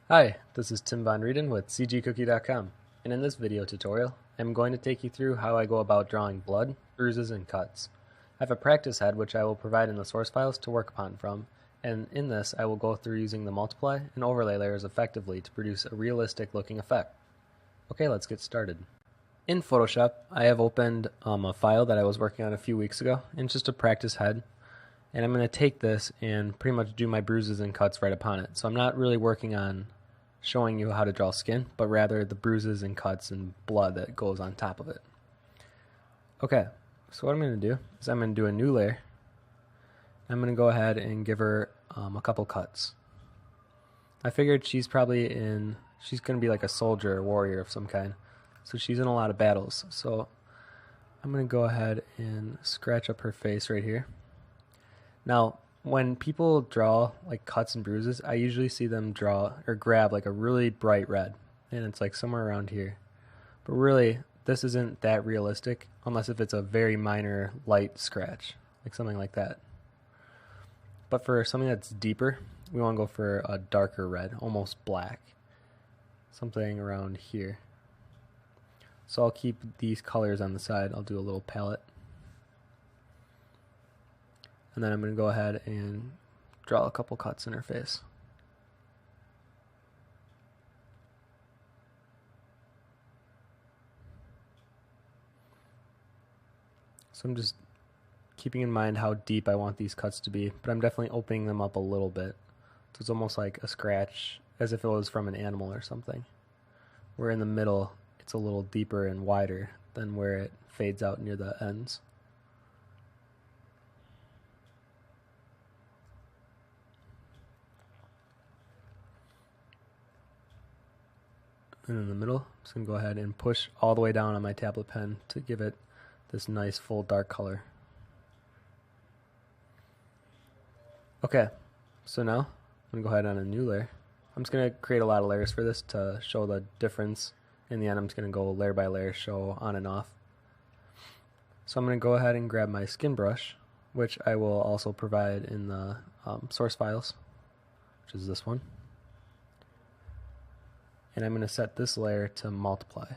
Hi, this is Tim Von Rueden with cgcookie.com, and in this video tutorial, I'm going to take you through how I go about drawing blood, bruises, and cuts. I have a practice head which I will provide in the source files to work upon from, and in this I will go through using the multiply and overlay layers effectively to produce a realistic looking effect. Okay, let's get started. In Photoshop, I have opened a file that I was working on a few weeks ago, and it's just a practice head. And I'm going to take this and pretty much do my bruises and cuts right upon it. So I'm not really working on showing you how to draw skin, but rather the bruises and cuts and blood that goes on top of it. Okay, so what I'm going to do is I'm going to do a new layer. I'm going to go ahead and give her a couple cuts. I figured she's going to be like a soldier or warrior of some kind. So she's in a lot of battles. So I'm going to go ahead and scratch up her face right here. Now, when people draw like cuts and bruises, I usually see them draw or grab like a really bright red, and it's like somewhere around here. But really, this isn't that realistic unless if it's a very minor light scratch, like something like that. But for something that's deeper, we want to go for a darker red, almost black. Something around here. So I'll keep these colors on the side. I'll do a little palette. And then I'm going to go ahead and draw a couple cuts in her face. So I'm just keeping in mind how deep I want these cuts to be, but I'm definitely opening them up a little bit. So it's almost like a scratch, as if it was from an animal or something. Where in the middle, it's a little deeper and wider than where it fades out near the ends. And in the middle, I'm just going to go ahead and push all the way down on my tablet pen to give it this nice full dark color. Okay, so now I'm going to go ahead on a new layer. I'm just going to create a lot of layers for this to show the difference. In the end, I'm just going to go layer by layer, show on and off. So I'm going to go ahead and grab my skin brush, which I will also provide in the source files, which is this one. And I'm going to set this layer to multiply.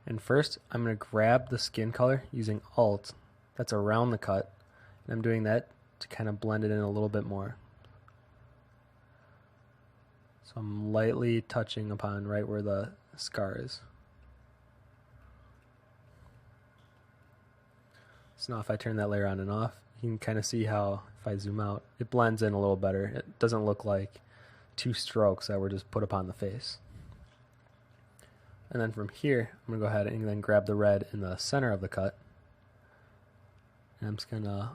And first, I'm going to grab the skin color using Alt, that's around the cut, and I'm doing that to kind of blend it in a little bit more. So I'm lightly touching upon right where the scar is. So now if I turn that layer on and off, you can kind of see how, if I zoom out, it blends in a little better. It doesn't look like two strokes that were just put upon the face. And then from here, I'm going to go ahead and then grab the red in the center of the cut. And I'm just going to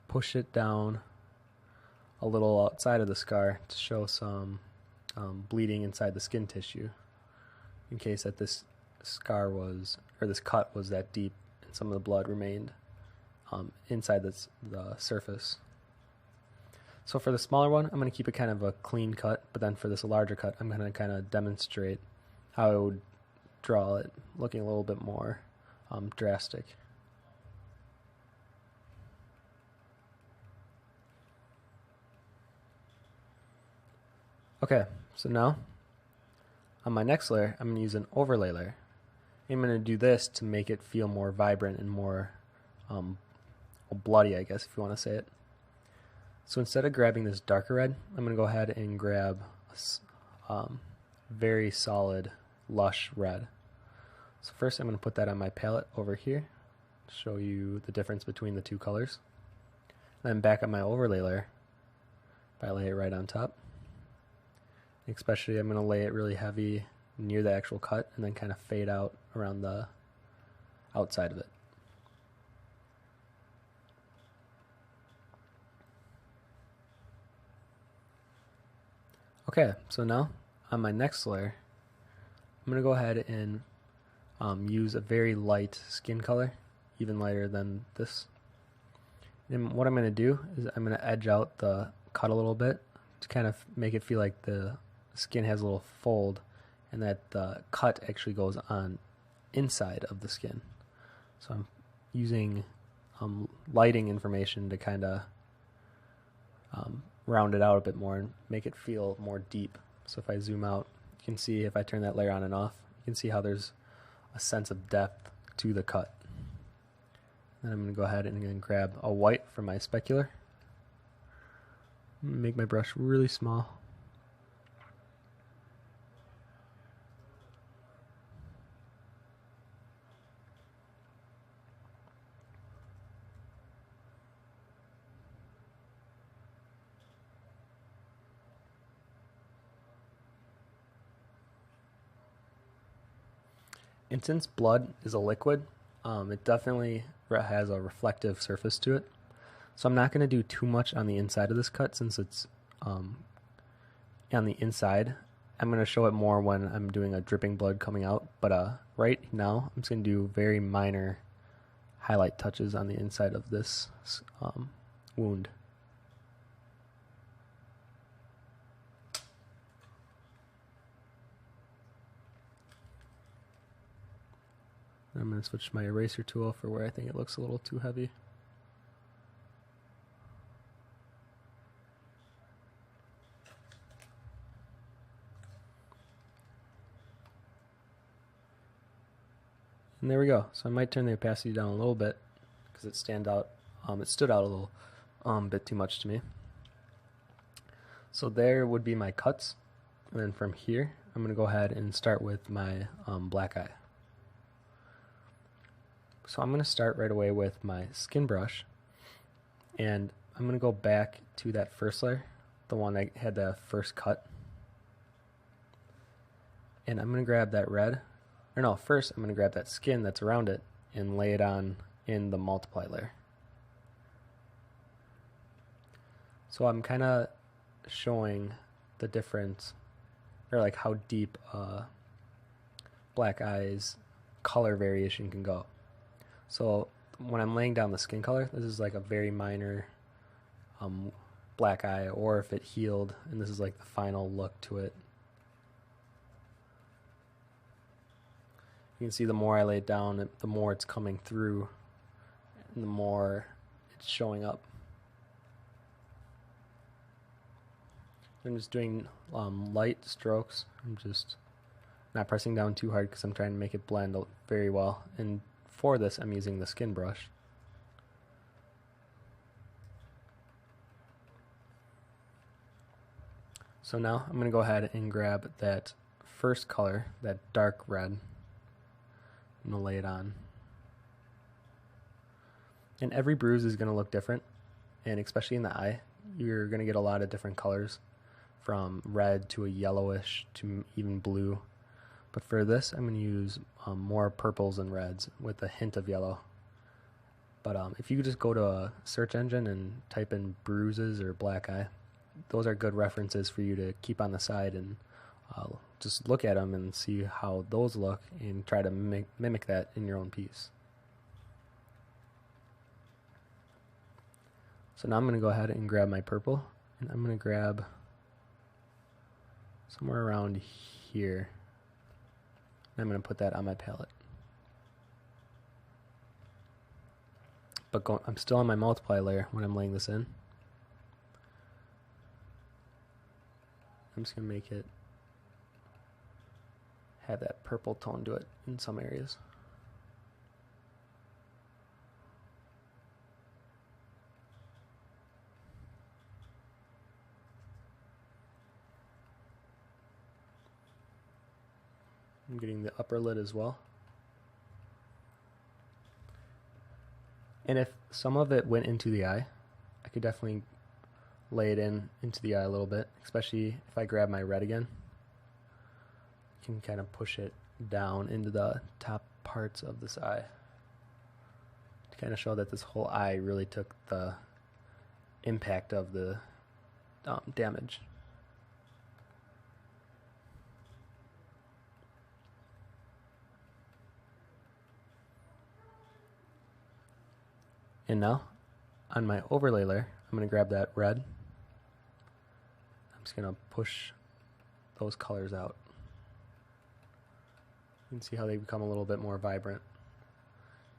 push it down a little outside of the scar to show some bleeding inside the skin tissue, in case that this scar was, or this cut was that deep and some of the blood remained inside the surface. So for the smaller one, I'm going to keep it kind of a clean cut, but then for this larger cut, I'm going to kind of demonstrate how I would draw it, looking a little bit more drastic. Okay, so now on my next layer, I'm going to use an overlay layer. I'm going to do this to make it feel more vibrant and more bloody, I guess, if you want to say it. So instead of grabbing this darker red, I'm going to go ahead and grab a very solid, lush red. So first I'm going to put that on my palette over here, show you the difference between the two colors. Then back on my overlay layer, if I lay it right on top. Especially I'm going to lay it really heavy near the actual cut and then kind of fade out around the outside of it. Okay, so now on my next layer, I'm going to go ahead and use a very light skin color, even lighter than this. And what I'm going to do is I'm going to edge out the cut a little bit to kind of make it feel like the skin has a little fold and that the cut actually goes on inside of the skin. So I'm using lighting information to kind of round it out a bit more and make it feel more deep. So if I zoom out, you can see if I turn that layer on and off, you can see how there's a sense of depth to the cut. Then I'm going to go ahead and then grab a white from my specular. Make my brush really small. And since blood is a liquid, it definitely has a reflective surface to it. So I'm not going to do too much on the inside of this cut since it's on the inside. I'm going to show it more when I'm doing a dripping blood coming out. But right now, I'm just going to do very minor highlight touches on the inside of this wound. I'm going to switch my eraser tool for where I think it looks a little too heavy. And there we go. So I might turn the opacity down a little bit because it stood out a little bit too much to me. So there would be my cuts. And then from here, I'm going to go ahead and start with my black eye. So I'm going to start right away with my skin brush, and I'm going to go back to that first layer, the one that had the first cut, and I'm going to grab that red, or no, first I'm going to grab that skin that's around it and lay it on in the multiply layer. So I'm kind of showing the difference, or like how deep black eye's color variation can go. So when I'm laying down the skin color, this is like a very minor black eye, or if it healed, and this is like the final look to it. You can see the more I lay it down, the more it's coming through, and the more it's showing up. I'm just doing light strokes. I'm just not pressing down too hard because I'm trying to make it blend very well. And for this, I'm using the skin brush. So now I'm going to go ahead and grab that first color, that dark red. I'm going to lay it on. And every bruise is going to look different, and especially in the eye, you're going to get a lot of different colors, from red to a yellowish to even blue. But for this, I'm going to use more purples and reds with a hint of yellow. But if you just go to a search engine and type in bruises or black eye, those are good references for you to keep on the side and just look at them and see how those look and try to mimic that in your own piece. So now I'm going to go ahead and grab my purple, and I'm going to grab somewhere around here. I'm going to put that on my palette. But I'm still on my multiply layer when I'm laying this in. I'm just going to make it have that purple tone to it in some areas. I'm getting the upper lid as well. And if some of it went into the eye, I could definitely lay it into the eye a little bit, especially if I grab my red again. I can kind of push it down into the top parts of this eye to kind of show that this whole eye really took the impact of the damage. And now, on my overlay layer, I'm going to grab that red. I'm just going to push those colors out. You can see how they become a little bit more vibrant.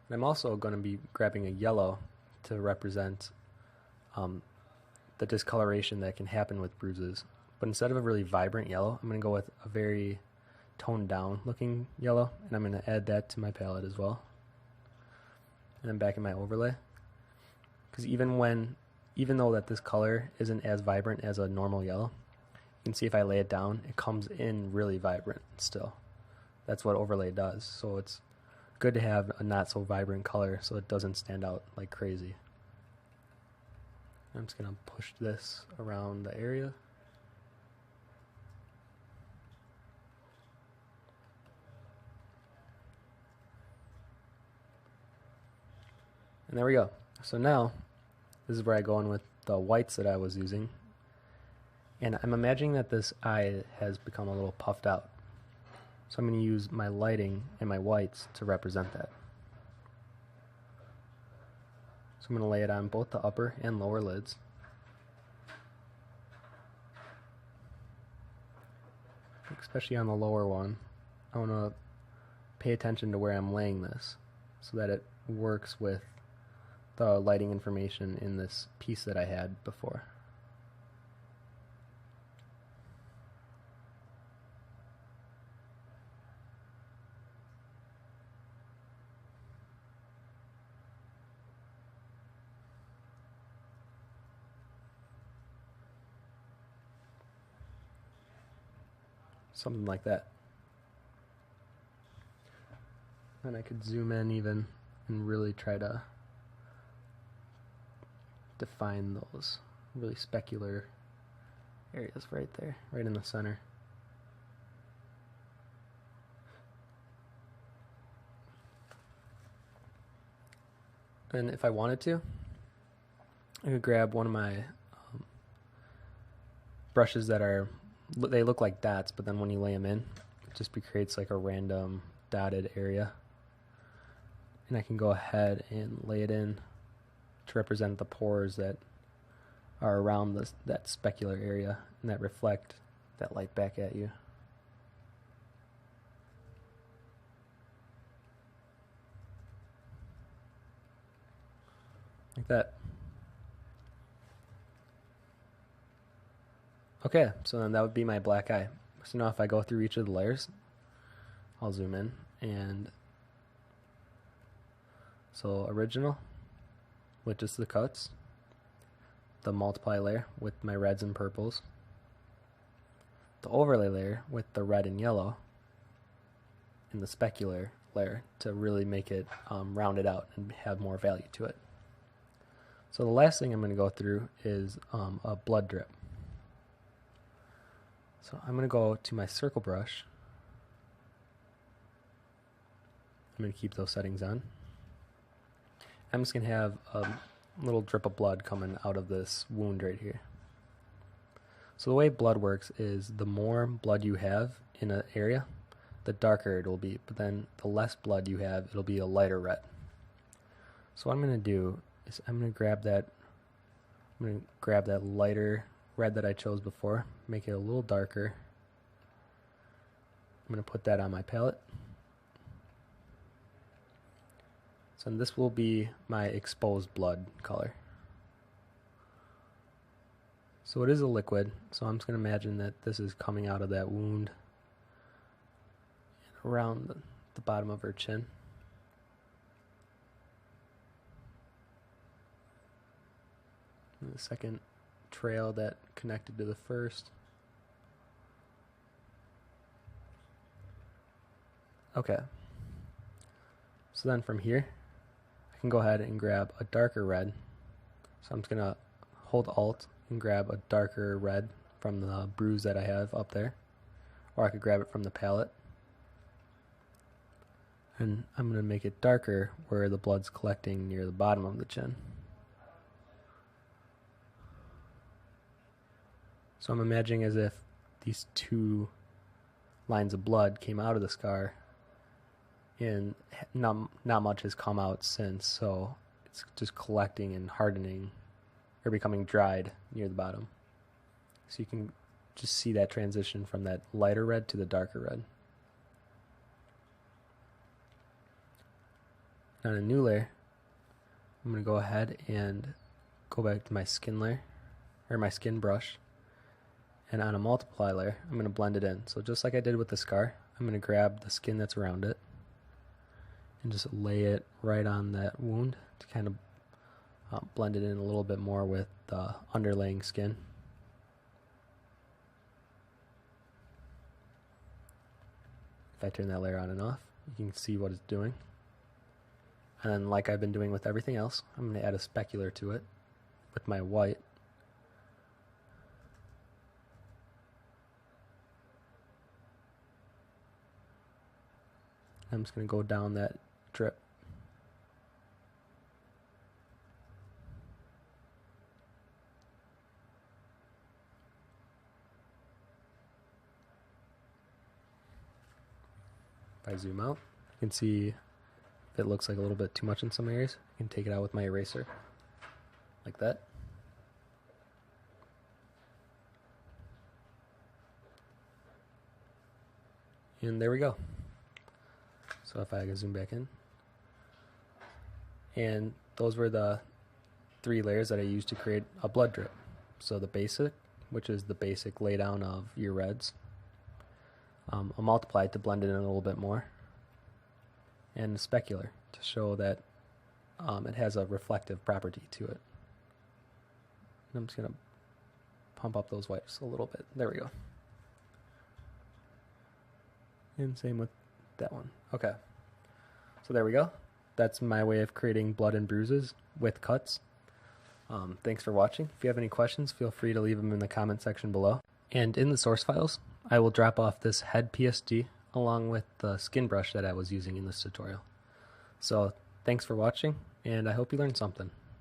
And I'm also going to be grabbing a yellow to represent the discoloration that can happen with bruises. but instead of a really vibrant yellow, I'm going to go with a very toned down looking yellow, and I'm going to add that to my palette as well. And then back in my overlay, because even though that this color isn't as vibrant as a normal yellow, you can see if I lay it down, it comes in really vibrant still. That's what overlay does. So it's good to have a not so vibrant color so it doesn't stand out like crazy. I'm just going to push this around the area. And there we go. So now, this is where I go in with the whites that I was using. And I'm imagining that this eye has become a little puffed out. So I'm going to use my lighting and my whites to represent that. So I'm going to lay it on both the upper and lower lids. Especially on the lower one, I want to pay attention to where I'm laying this so that it works with the lighting information in this piece that I had before. Something like that. And I could zoom in even and really try to define those really specular areas right there, right in the center. And if I wanted to, I could grab one of my brushes that they look like dots, but then when you lay them in, it just creates like a random dotted area. And I can go ahead and lay it in to represent the pores that are around that specular area and that reflect that light back at you. Like that. Okay, so then that would be my black eye. So now if I go through each of the layers, I'll zoom in, and so original with just the cuts, the multiply layer with my reds and purples, the overlay layer with the red and yellow, and the specular layer to really make it rounded out and have more value to it. So the last thing I'm going to go through is a blood drip. So I'm going to go to my circle brush. I'm going to keep those settings on. I'm just going to have a little drip of blood coming out of this wound right here. So the way blood works is the more blood you have in an area, the darker it will be, but then the less blood you have, it'll be a lighter red. So what I'm going to do is I'm going to grab that lighter red that I chose before, make it a little darker. I'm going to put that on my palette. So this will be my exposed blood color. So it is a liquid, so I'm just going to imagine that this is coming out of that wound around the bottom of her chin. And the second trail that connected to the first. Okay. So then from here, I can go ahead and grab a darker red. So I'm just going to hold Alt and grab a darker red from the bruise that I have up there. Or I could grab it from the palette. And I'm going to make it darker where the blood's collecting near the bottom of the chin. So I'm imagining as if these two lines of blood came out of the scar and not much has come out since, so it's just collecting and hardening or becoming dried near the bottom. So you can just see that transition from that lighter red to the darker red. On a new layer, I'm going to go ahead and go back to my skin layer, or my skin brush, And on a multiply layer, I'm going to blend it in. So just like I did with the scar, I'm going to grab the skin that's around it and just lay it right on that wound to kind of blend it in a little bit more with the underlaying skin. If I turn that layer on and off, you can see what it's doing. And then, like I've been doing with everything else, I'm going to add a specular to it with my white. I'm just going to go down that drip. If I zoom out, you can see if it looks like a little bit too much in some areas, I can take it out with my eraser, like that. And there we go. So if I can zoom back in. And those were the 3 layers that I used to create a blood drip. So the basic, which is the basic laydown of your reds. A multiply to blend it in a little bit more. And a specular to show that it has a reflective property to it. And I'm just going to pump up those whites a little bit. There we go. And same with that one. Okay. So there we go. That's my way of creating blood and bruises with cuts. Thanks for watching. If you have any questions, feel free to leave them in the comment section below. And in the source files, I will drop off this head PSD along with the skin brush that I was using in this tutorial. So thanks for watching, and I hope you learned something.